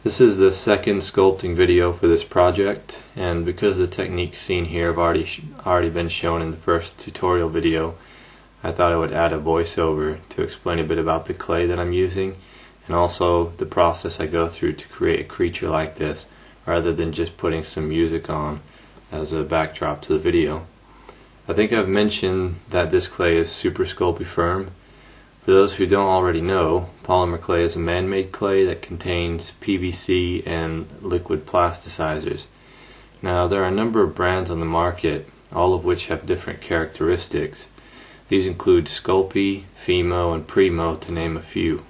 This is the second sculpting video for this project, and because the techniques seen here have already been shown in the first tutorial video, I thought I would add a voiceover to explain a bit about the clay that I'm using and also the process I go through to create a creature like this, rather than just putting some music on as a backdrop to the video. I think I've mentioned that this clay is super sculpty firm. For those who don't already know, polymer clay is a man-made clay that contains PVC and liquid plasticizers. Now, there are a number of brands on the market, all of which have different characteristics. These include Sculpey, Fimo, and Primo, to name a few.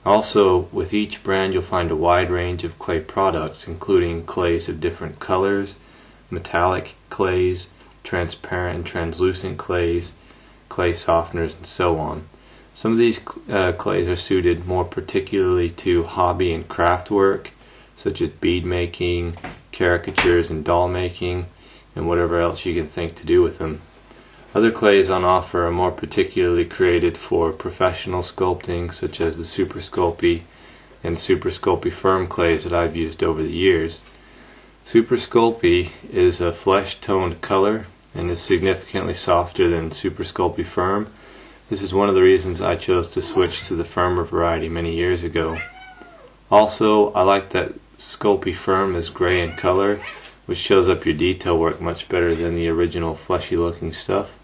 Also, with each brand you'll find a wide range of clay products, including clays of different colors, metallic clays, transparent and translucent clays, clay softeners, and so on. Some of these clays are suited more particularly to hobby and craft work, such as bead making, caricatures, and doll making, and whatever else you can think to do with them. Other clays on offer are more particularly created for professional sculpting, such as the Super Sculpey and Super Sculpey Firm clays that I've used over the years. Super Sculpey is a flesh-toned color and is significantly softer than Super Sculpey Firm. This is one of the reasons I chose to switch to the firmer variety many years ago. Also, I like that Sculpey Firm is gray in color, which shows up your detail work much better than the original fleshy looking stuff.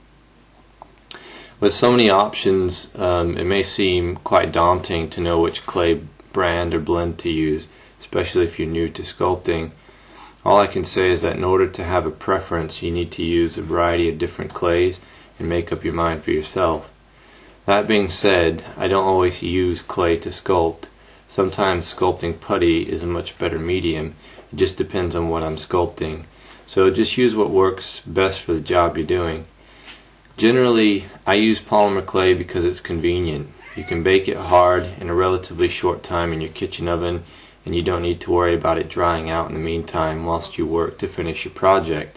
With so many options, it may seem quite daunting to know which clay brand or blend to use, especially if you're new to sculpting. All I can say is that in order to have a preference, you need to use a variety of different clays and make up your mind for yourself. That being said, I don't always use clay to sculpt. Sometimes sculpting putty is a much better medium. It just depends on what I'm sculpting. So just use what works best for the job you're doing. Generally, I use polymer clay because it's convenient. You can bake it hard in a relatively short time in your kitchen oven, and you don't need to worry about it drying out in the meantime whilst you work to finish your project.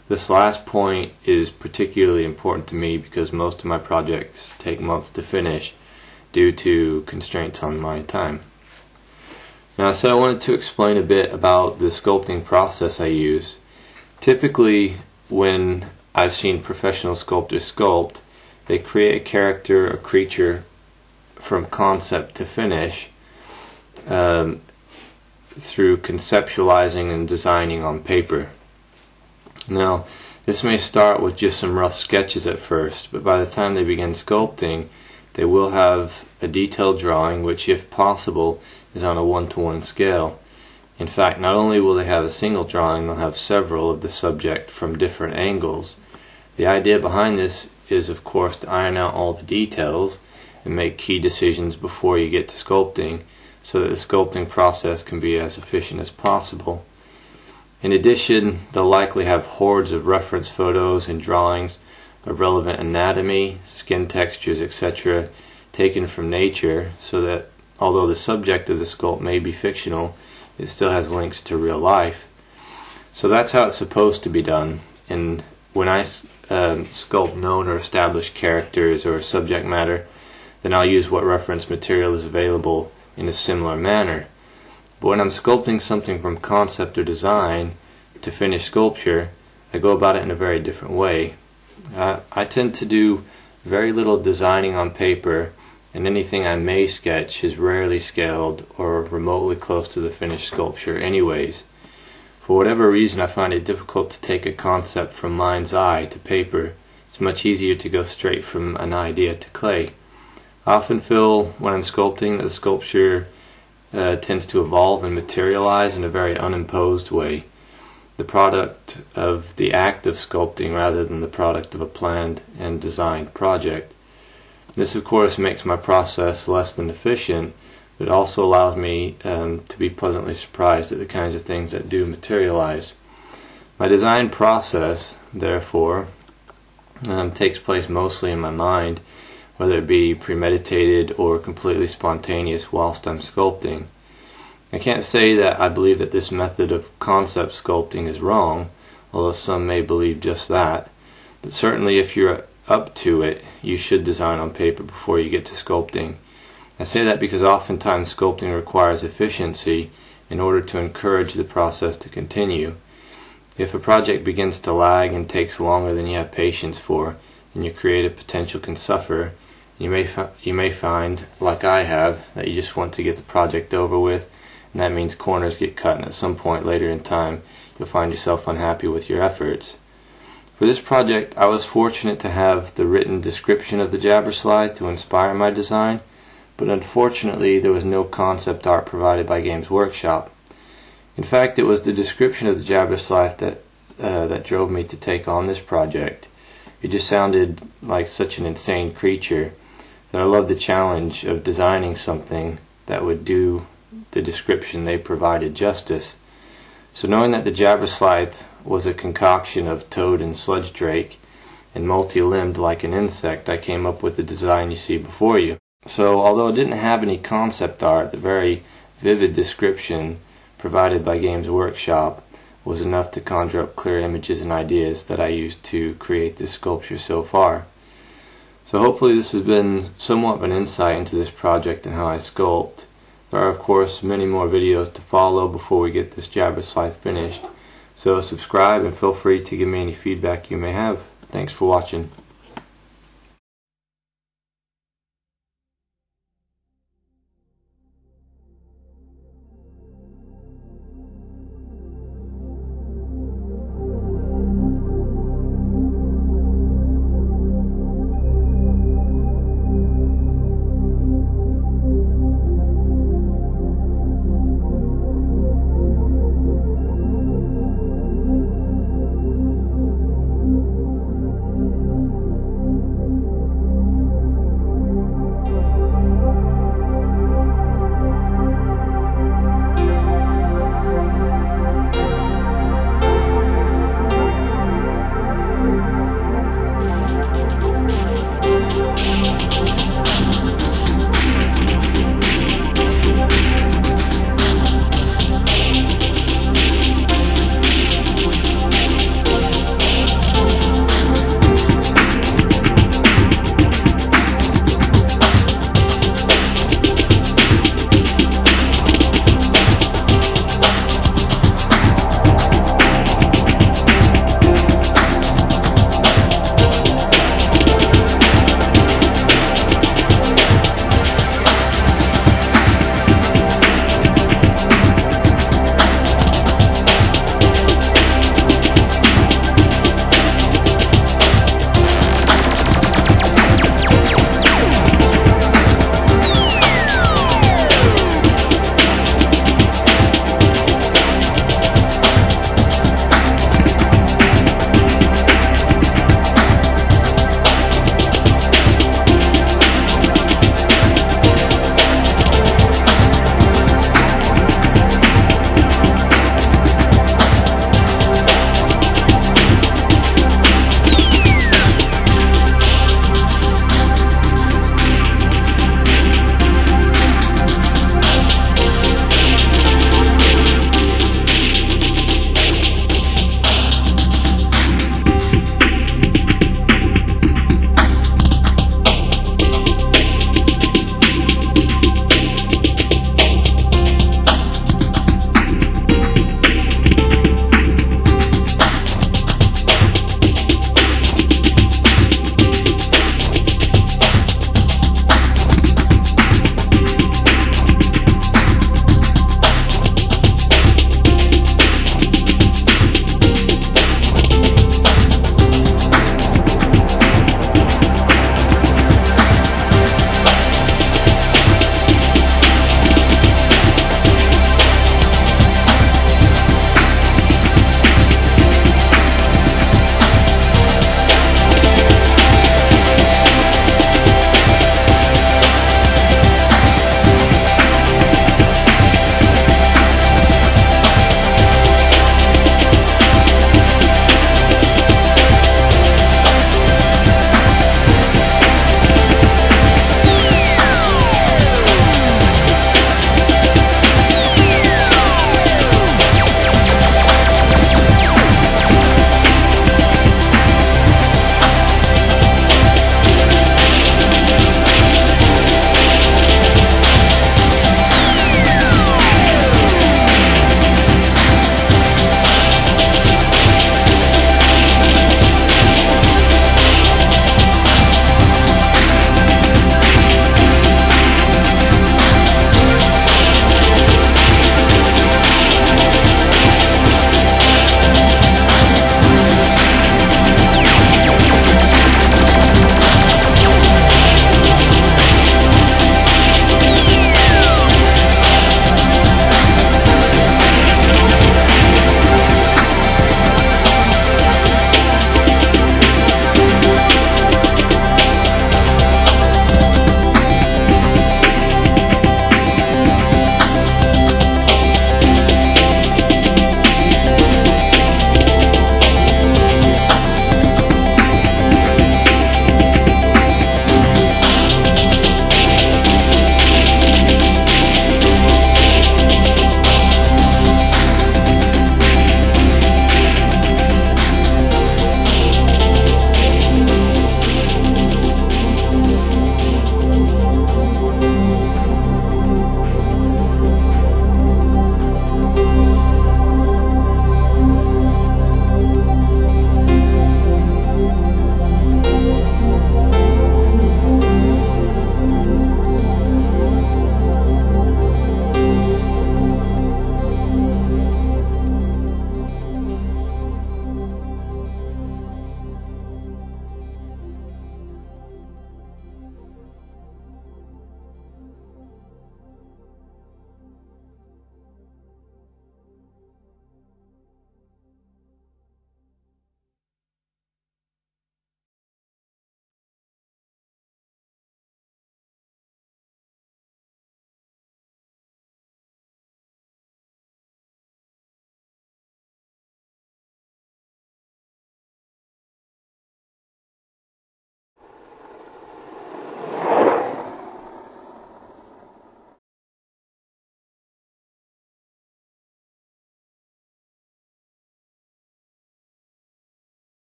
This last point is particularly important to me because most of my projects take months to finish due to constraints on my time. Now, so I wanted to explain a bit about the sculpting process I use. Typically, when I've seen professional sculptors sculpt, they create a character or creature from concept to finish through conceptualizing and designing on paper. Now, this may start with just some rough sketches at first, but by the time they begin sculpting, they will have a detailed drawing which, if possible, is on a 1-to-1 scale. In fact, not only will they have a single drawing, they'll have several of the subject from different angles. The idea behind this is, of course, to iron out all the details and make key decisions before you get to sculpting, so that the sculpting process can be as efficient as possible. In addition, they'll likely have hordes of reference photos and drawings of relevant anatomy, skin textures, etc. taken from nature, so that although the subject of the sculpt may be fictional, it still has links to real life. So that's how it's supposed to be done. And when I sculpt known or established characters or subject matter, then I'll use what reference material is available in a similar manner. But when I'm sculpting something from concept or design to finished sculpture, I go about it in a very different way. I tend to do very little designing on paper, and anything I may sketch is rarely scaled or remotely close to the finished sculpture anyways. For whatever reason, I find it difficult to take a concept from mind's eye to paper. It's much easier to go straight from an idea to clay. I often feel when I'm sculpting that the sculpture tends to evolve and materialize in a very unimposed way, the product of the act of sculpting rather than the product of a planned and designed project. This, of course, makes my process less than efficient, but also allows me to be pleasantly surprised at the kinds of things that do materialize. My design process, therefore, takes place mostly in my mind, whether it be premeditated or completely spontaneous whilst I'm sculpting. I can't say that I believe that this method of concept sculpting is wrong, although some may believe just that. But certainly if you're up to it, you should design on paper before you get to sculpting. I say that because oftentimes sculpting requires efficiency, in order to encourage the process to continue. If a project begins to lag and takes longer than you have patience for, then your creative potential can suffer. You may find, like I have, that you just want to get the project over with, and that means corners get cut, and at some point later in time you'll find yourself unhappy with your efforts. For this project, I was fortunate to have the written description of the Jabberslythe to inspire my design, but unfortunately there was no concept art provided by Games Workshop. In fact, it was the description of the Jabberslythe that drove me to take on this project. It just sounded like such an insane creature that I loved the challenge of designing something that would do the description they provided justice. So knowing that the Jabberslythe was a concoction of toad and sludge drake and multi-limbed like an insect, I came up with the design you see before you. So although it didn't have any concept art, the very vivid description provided by Games Workshop was enough to conjure up clear images and ideas that I used to create this sculpture so far. So hopefully this has been somewhat of an insight into this project and how I sculpt. There are of course many more videos to follow before we get this Jabberslythe finished, so subscribe and feel free to give me any feedback you may have. Thanks for watching.